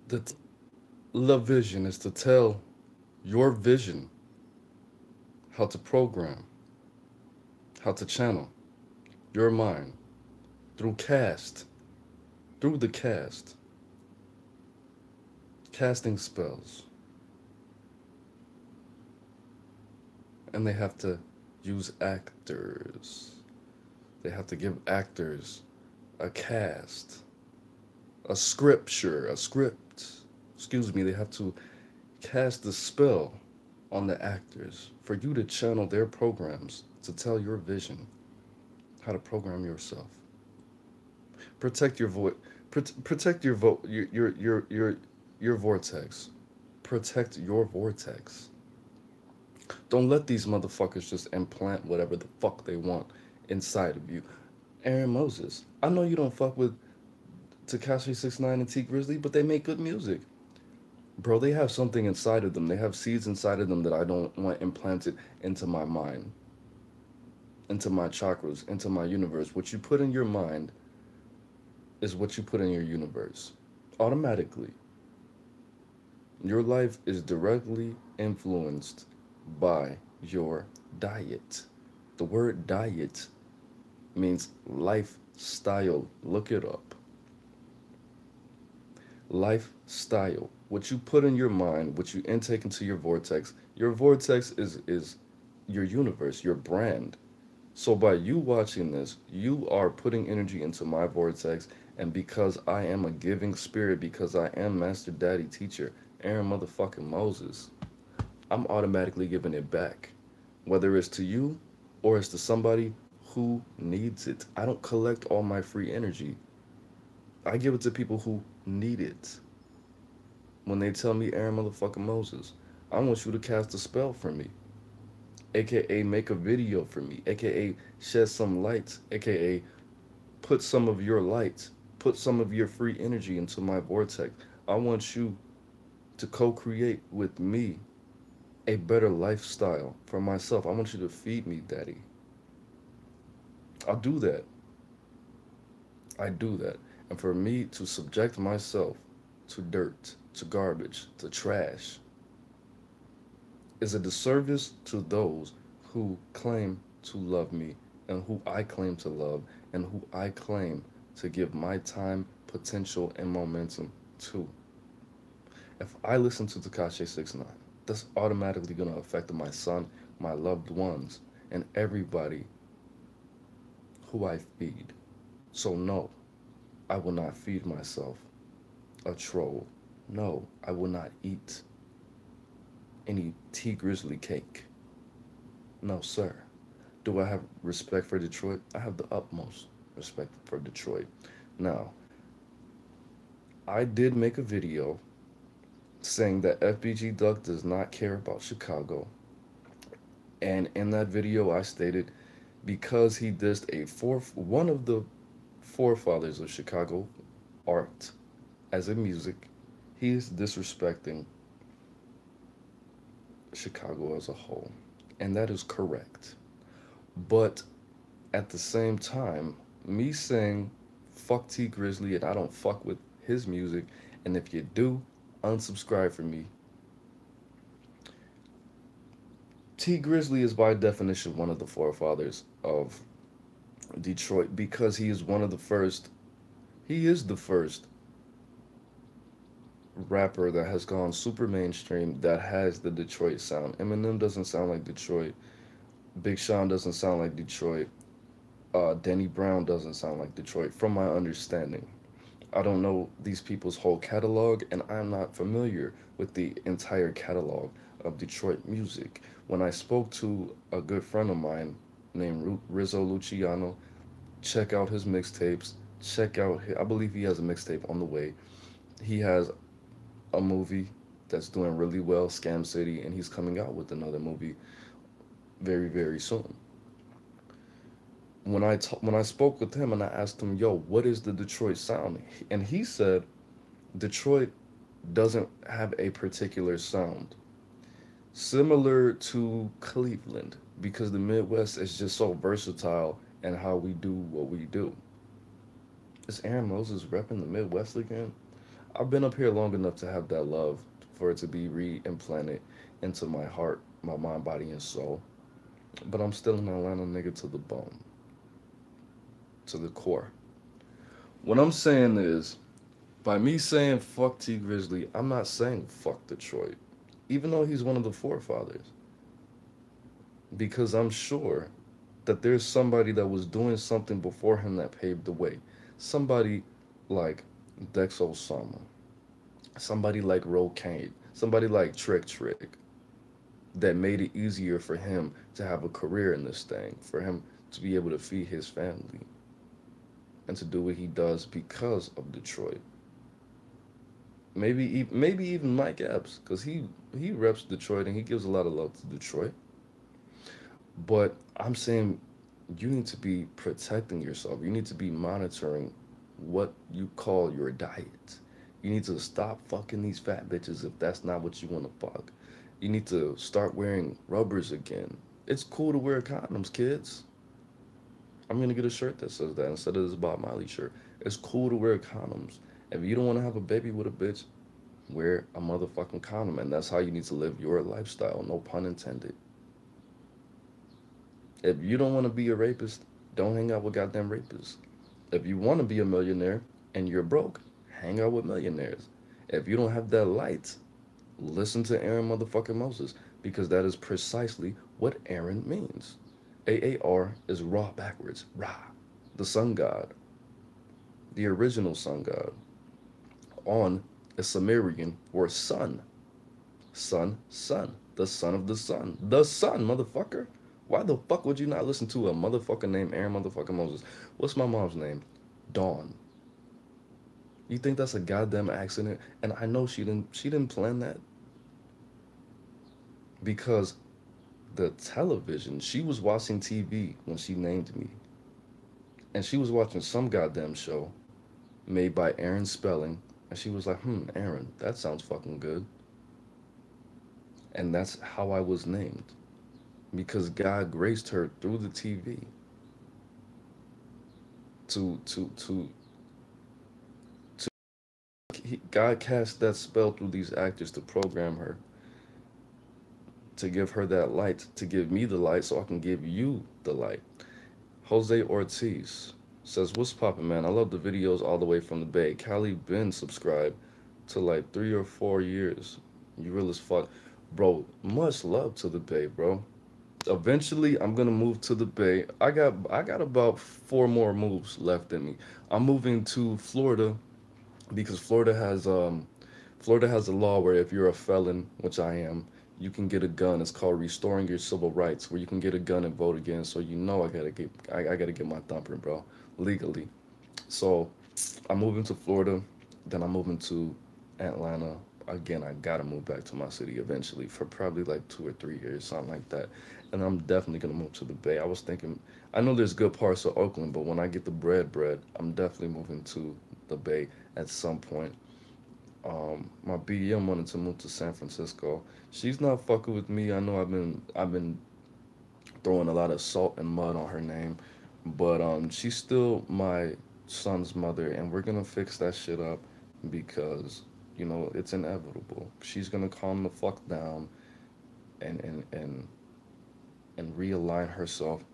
The vision is to tell your vision how to program, how to channel your mind through through the casting spells, and they have to use actors. They have to give actors a cast, a script. Excuse me, they have to cast the spell on the actors for you to channel their programs to tell your vision how to program yourself. Protect your voice. Protect your vortex. Protect your vortex. Don't let these motherfuckers just implant whatever the fuck they want inside of you. Aaron Moses, I know you don't fuck with Takashi 6ix9ine and T Grizzly, but they make good music. Bro, they have something inside of them. They have seeds inside of them that I don't want implanted into my mind, into my chakras, into my universe. What you put in your mind is what you put in your universe. Automatically. Your life is directly influenced by your diet. The word diet means lifestyle. Look it up. Lifestyle. What you put in your mind, what you intake into your vortex. Your vortex is your universe, your brand. So by you watching this, you are putting energy into my vortex, and because I am a giving spirit, because I am Master Daddy Teacher, Aaron motherfucking Moses, I'm automatically giving it back. Whether it's to you or it's to somebody who needs it. I don't collect all my free energy. I give it to people who need it. When they tell me, Aaron motherfucking Moses, I want you to cast a spell for me, aka make a video for me, aka shed some light, aka put some of your light, put some of your free energy into my vortex. I want you to co create with me a better lifestyle for myself. I want you to feed me, Daddy. I'll do that. I do that. And for me to subject myself to dirt, to garbage, to trash, is a disservice to those who claim to love me and who I claim to love and who I claim to give my time, potential, and momentum to. If I listen to Takashi 6ix9ine, that's automatically going to affect my son, my loved ones, and everybody who I feed. So, no, I will not feed myself a troll. No, I will not eat any tea grizzly cake. No, sir. Do I have respect for Detroit? I have the utmost respect for Detroit. Now, I did make a video saying that FBG Duck does not care about Chicago. And in that video, I stated because he dissed one of the forefathers of Chicago art as a music, he is disrespecting Chicago as a whole. And that is correct. But at the same time, me saying fuck T Grizzly and I don't fuck with his music, and if you do, unsubscribe from me. T Grizzly is by definition one of the forefathers of Detroit because he is one of the first, he is the first rapper that has gone super mainstream that has the Detroit sound. Eminem doesn't sound like Detroit. Big Sean doesn't sound like Detroit. Danny Brown doesn't sound like Detroit, from my understanding. I don't know these people's whole catalog, and I'm not familiar with the entire catalog of Detroit music. When I spoke to a good friend of mine named Rizzo Luciano, check out his mixtapes. I believe he has a mixtape on the way. He has a movie that's doing really well, Scam City, and he's coming out with another movie very, very soon. When I spoke with him and I asked him, "Yo, what is the Detroit sound?" and he said, "Detroit doesn't have a particular sound, similar to Cleveland, because the Midwest is just so versatile and how we do what we do." Is Aaron Moses repping the Midwest again? I've been up here long enough to have that love for it to be re-implanted into my heart, my mind, body, and soul. But I'm still an Atlanta nigga to the bone, to the core. What I'm saying is, by me saying fuck T Grizzly, I'm not saying fuck Detroit, even though he's one of the forefathers, because I'm sure that there's somebody that was doing something before him that paved the way. Somebody like Dex Osama, somebody like Rocaine, somebody like Trick, that made it easier for him to have a career in this thing, for him to be able to feed his family and to do what he does because of Detroit. Maybe even Mike Epps, because he reps Detroit and he gives a lot of love to Detroit. But I'm saying you need to be protecting yourself. You need to be monitoring what you call your diet. You need to stop fucking these fat bitches if that's not what you want to fuck. You need to start wearing rubbers again. It's cool to wear condoms, kids. I'm gonna get a shirt that says that instead of this Bob Marley shirt. It's cool to wear condoms. If you don't want to have a baby with a bitch, wear a motherfucking condom, and that's how you need to live your lifestyle. No pun intended. If you don't want to be a rapist, don't hang out with goddamn rapists. If you want to be a millionaire and you're broke, hang out with millionaires. If you don't have that light, listen to Aaron motherfucking Moses because that is precisely what Aaron means. AAR is Ra backwards. Ra, the sun god, the original sun god. On is Sumerian for sun. Sun. The son of the sun. The sun, motherfucker. Why the fuck would you not listen to a motherfucker named Aaron motherfucking Moses? What's my mom's name? Dawn. You think that's a goddamn accident? And I know she didn't plan that because the television, she was watching TV when she named me. And she was watching some goddamn show made by Aaron Spelling. And she was like, Aaron, that sounds fucking good. And that's how I was named. Because God graced her through the TV to God cast that spell through these actors to program her, to give her that light, to give me the light so I can give you the light. Jose Ortiz says, "What's poppin', man? I love the videos all the way from the Bay. Cali been subscribed to like 3 or 4 years. You real as fuck. Bro, much love to the Bay, bro. Eventually I'm gonna move to the Bay. I got about 4 more moves left in me. I'm moving to Florida because Florida has a law where if you're a felon, which I am, you can get a gun. It's called restoring your civil rights, where you can get a gun and vote again. So you know I gotta get my thumping, bro, legally. So I'm moving to Florida, then I'm moving to Atlanta. Again, I gotta move back to my city eventually for probably like 2 or 3 years, something like that. And I'm definitely gonna move to the Bay. I was thinking, I know there's good parts of Oakland, but when I get the bread, I'm definitely moving to the Bay at some point. My BM wanted to move to San Francisco. She's not fucking with me. I know I've been throwing a lot of salt and mud on her name, but she's still my son's mother, and we're gonna fix that shit up because it's inevitable. She's gonna calm the fuck down and and and and realign herself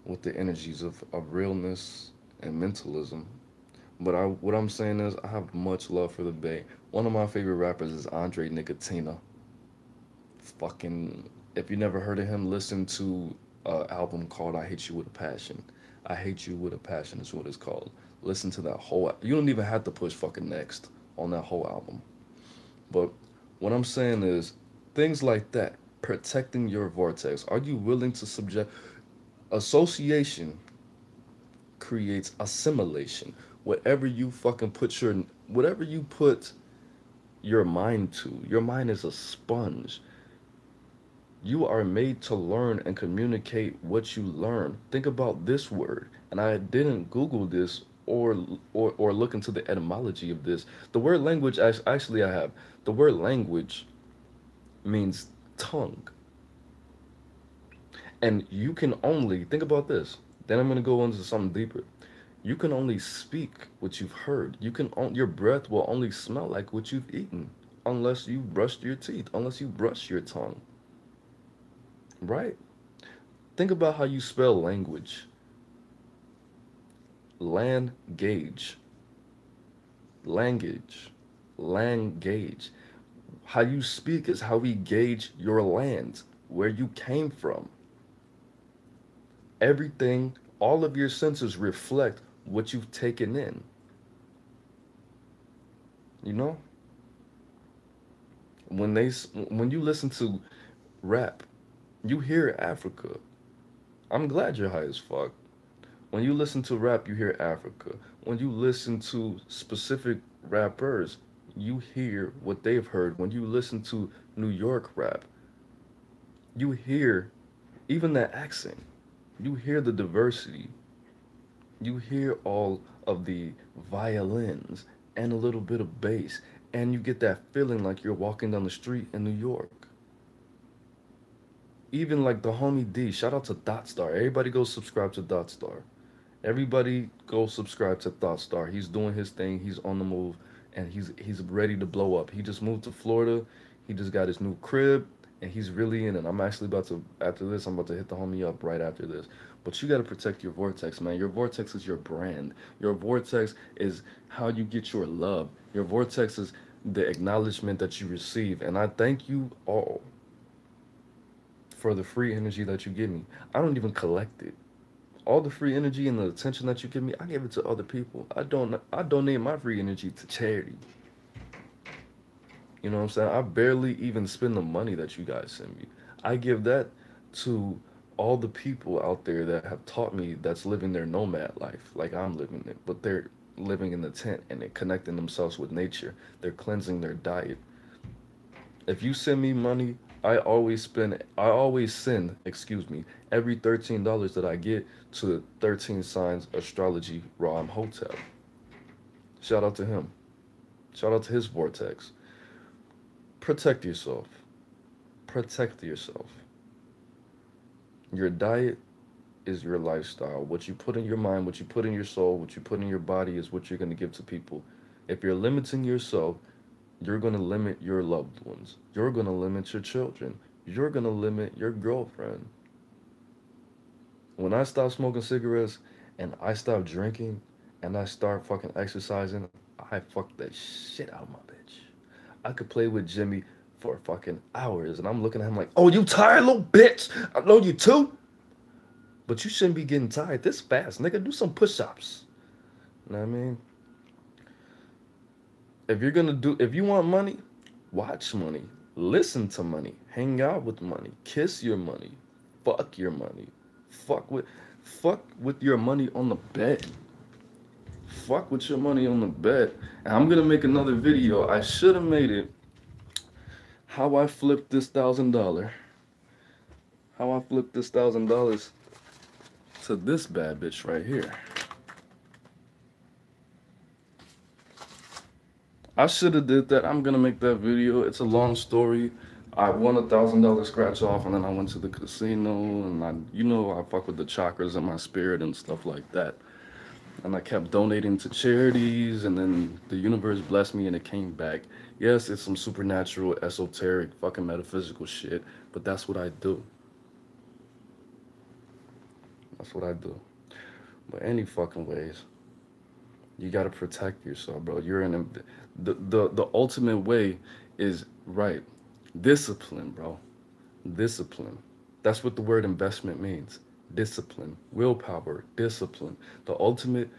with the energies of realness and mentalism. But what I'm saying is I have much love for the Bay. One of my favorite rappers is Andre Nicotina. Fucking, if you never heard of him, listen to an album called "I Hate You with a Passion." "I Hate You with a Passion" is what it's called. Listen to that whole. You don't even have to push fucking next on that whole album. But what I'm saying is things like that, protecting your vortex. Are you willing to subject association creates assimilation. Whatever you put your mind to, your mind is a sponge. You are made to learn and communicate what you learn. Think about this word, and I didn't Google this or look into the etymology of this. The word language, actually, I have. The word language means tongue, and you can only think about this. Then I'm gonna go into something deeper. You can only speak what you've heard. Your breath will only smell like what you've eaten, unless you brushed your teeth, unless you brush your tongue, right? Think about how you spell language. Land gauge, language, land gauge. How you speak is how we gauge your land, where you came from. Everything, all of your senses reflect what you've taken in. You know, when you listen to rap, you hear Africa. I'm glad you're high as fuck. When you listen to rap, you hear Africa. When you listen to specific rappers, you hear what they've heard. When you listen to New York rap, you hear even that accent. You hear the diversity. You hear all of the violins and a little bit of bass, and you get that feeling like you're walking down the street in New York. Even like the homie D, shout out to Dot Star. Everybody go subscribe to Dot Star. Everybody go subscribe to Thought Star. He's doing his thing. He's on the move, and he's ready to blow up. He just moved to Florida. He just got his new crib, and he's really in it. I'm actually about to after this. I'm about to hit the homie up right after this. But you got to protect your vortex, man. Your vortex is your brand. Your vortex is how you get your love. Your vortex is the acknowledgement that you receive, and I thank you all for the free energy that you give me. I don't even collect it. All the free energy and the attention that you give me, I give it to other people. I donate my free energy to charity. You know what I'm saying? I barely even spend the money that you guys send me. I give that to all the people out there that have taught me that's living their nomad life like I'm living it, but they're living in the tent and they're connecting themselves with nature. They're cleansing their diet. If you send me money, I always send, excuse me, every $13 that I get to 13 Signs Astrology Ram Hotel. Shout out to him. Shout out to his vortex. Protect yourself. Protect yourself. Your diet is your lifestyle. What you put in your mind, what you put in your soul, what you put in your body is what you're going to give to people. If you're limiting yourself, you're going to limit your loved ones. You're going to limit your children. You're going to limit your girlfriend. When I stop smoking cigarettes and I stop drinking and I start fucking exercising, I fuck that shit out of my bitch. I could play with Jimmy for fucking hours and I'm looking at him like, oh, you tired, little bitch? I know you too. But you shouldn't be getting tired this fast, nigga. Do some push ups. You know what I mean? If you want money, watch money, listen to money, hang out with money, kiss your money, fuck your money, fuck with, fuck with your money on the bed, fuck with your money on the bed. And I'm gonna make another video. I should have made it. How I flipped this $1,000. How I flipped this $1,000 to this bad bitch right here. I should have did that. I'm gonna make that video. It's a long story. I won $1,000 scratch off, and then I went to the casino, and I fuck with the chakras in my spirit and stuff like that. And I kept donating to charities, and then the universe blessed me, and it came back. Yes, it's some supernatural, esoteric, fucking metaphysical shit, but that's what I do. That's what I do. But any fucking ways, you gotta protect yourself, bro. You're in the ultimate way is right. Discipline, bro. Discipline. That's what the word investment means. Discipline, willpower, discipline. The ultimate,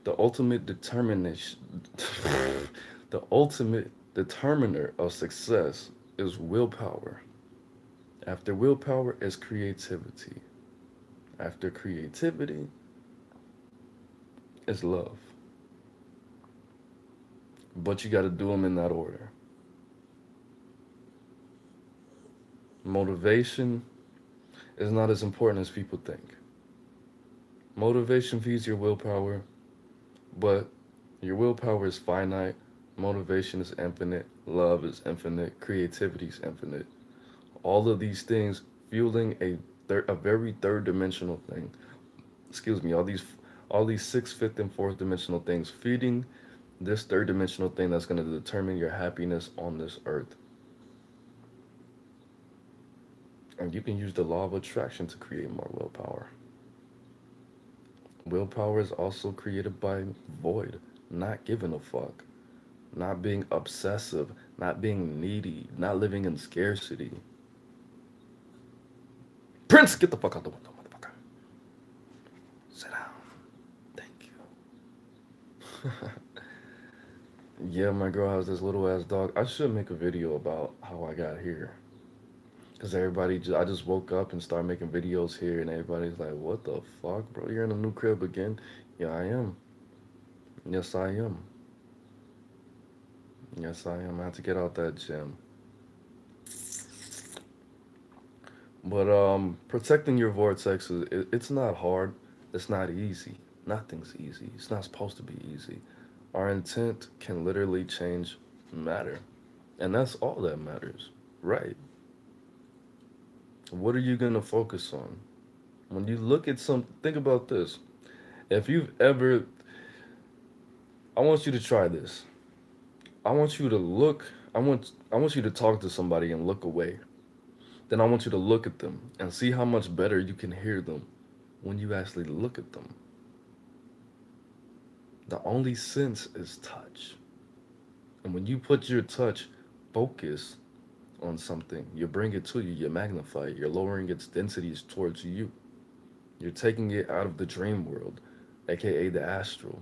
the ultimate determination, the ultimate determiner of success is willpower. After willpower is creativity. After creativity is love. But you got to do them in that order. Motivation is not as important as people think. Motivation feeds your willpower, but your willpower is finite. Motivation is infinite. Love is infinite. Creativity is infinite. All of these things fueling a very third dimensional thing. Excuse me. all these sixth, fifth, and fourth dimensional things feeding this third dimensional thing that's going to determine your happiness on this earth. And you can use the law of attraction to create more willpower. Willpower is also created by void, not giving a fuck, not being obsessive, not being needy, not living in scarcity. Prince, get the fuck out the window, motherfucker. Sit down. Thank you. Yeah, my girl has this little ass dog. I should make a video about how I got here. Because I just woke up and started making videos here, and everybody's like, what the fuck, bro? You're in a new crib again? Yeah, I am. Yes, I am. Yes, I am. I have to get out that gym. But protecting your vortex it's not hard. It's not easy. Nothing's easy. It's not supposed to be easy. Our intent can literally change matter, and that's all that matters, right? What are you gonna focus on when you look at some? Think about this. If you've ever, I want you to try this. I want you to look. I want you to talk to somebody and look away. Then I want you to look at them and see how much better you can hear them when you actually look at them. The only sense is touch. And when you put your touch focus on something, you bring it to you, you magnify it, you're lowering its densities towards you. You're taking it out of the dream world, aka the astral,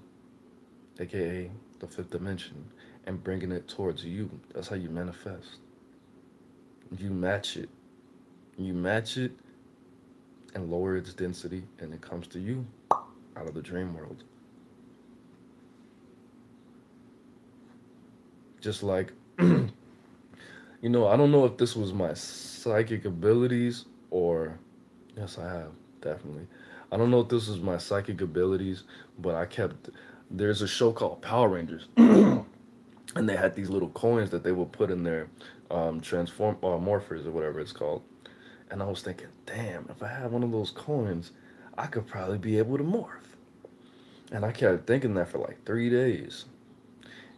aka the fifth dimension, and bringing it towards you. That's how you manifest. You match it. You match it and lower its density, and it comes to you out of the dream world. Just like, I don't know if this was my psychic abilities or, yes, I have, definitely. I don't know if this was my psychic abilities, but there's a show called Power Rangers, and they had these little coins that they would put in their transform morphers or whatever it's called. And I was thinking, damn, if I had one of those coins, I could probably be able to morph. And I kept thinking that for like 3 days.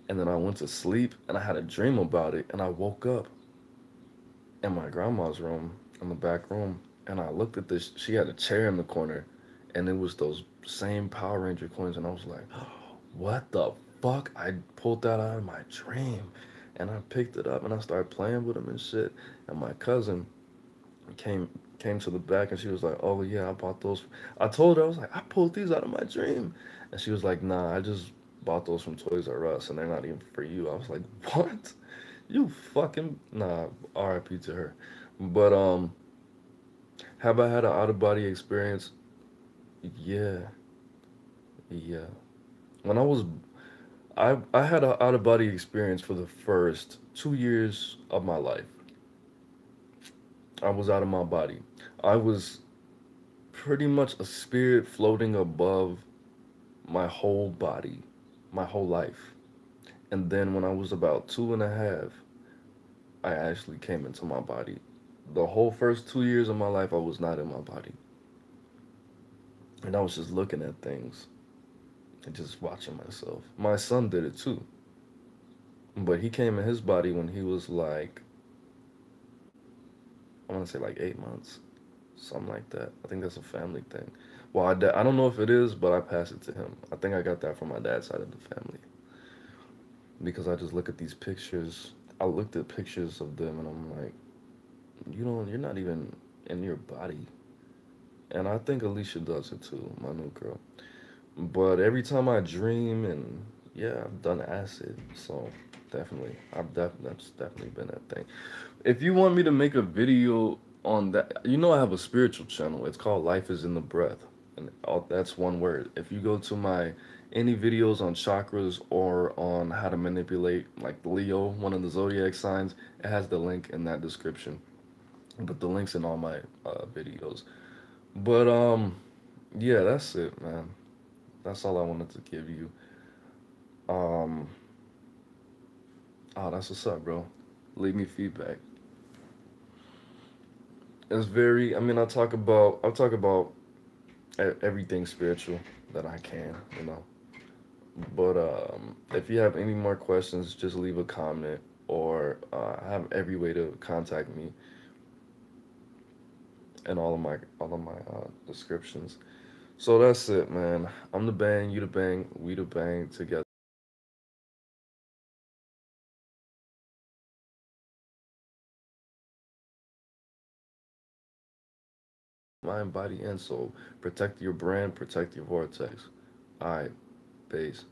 And then I went to sleep and I had a dream about it. And I woke up in my grandma's room, in the back room. And I looked at this. She had a chair in the corner. And it was those same Power Ranger coins. And I was like, what the fuck? I pulled that out of my dream. And I picked it up and I started playing with them and shit. And my cousin came came to the back and she was like, "Oh yeah, I bought those." I told her, I was like, "I pulled these out of my dream," and she was like, "Nah, I just bought those from Toys R Us and they're not even for you." I was like, "What? You fucking nah." R.I.P. to her. But have I had an out of body experience? Yeah, yeah. When I had an out of body experience for the first 2 years of my life. I was out of my body. I was pretty much a spirit floating above my whole body, my whole life. And then when I was about two and a half, I actually came into my body. The whole first 2 years of my life, I was not in my body. And I was just looking at things and just watching myself. My son did it too. But he came in his body when he was like, I want to say like 8 months, something like that. I think that's a family thing. Well, I don't know if it is, but I passed it to him. I think I got that from my dad's side of the family because I just look at these pictures. I looked at pictures of them and I'm like, you're not even in your body. And I think Alicia does it too, my new girl. But every time I dream and yeah, I've done acid, so definitely, that's definitely been that thing. If you want me to make a video on that, I have a spiritual channel. It's called Life is in the Breath, and that's one word. If you go to my any videos on chakras or on how to manipulate like Leo, one of the zodiac signs, it has the link in that description. But the links in all my videos. But yeah, that's it, man. That's all I wanted to give you. Um, oh, that's what's up, bro. Leave me feedback. It's very. I mean, I talk about everything spiritual. that I can, you know. But if you have any more questions, just leave a comment or I have every way to contact me in all of my descriptions. So that's it, man. I'm the bang, you the bang, we the bang together. Mind, body, and soul. Protect your brand, protect your vortex. All right, base.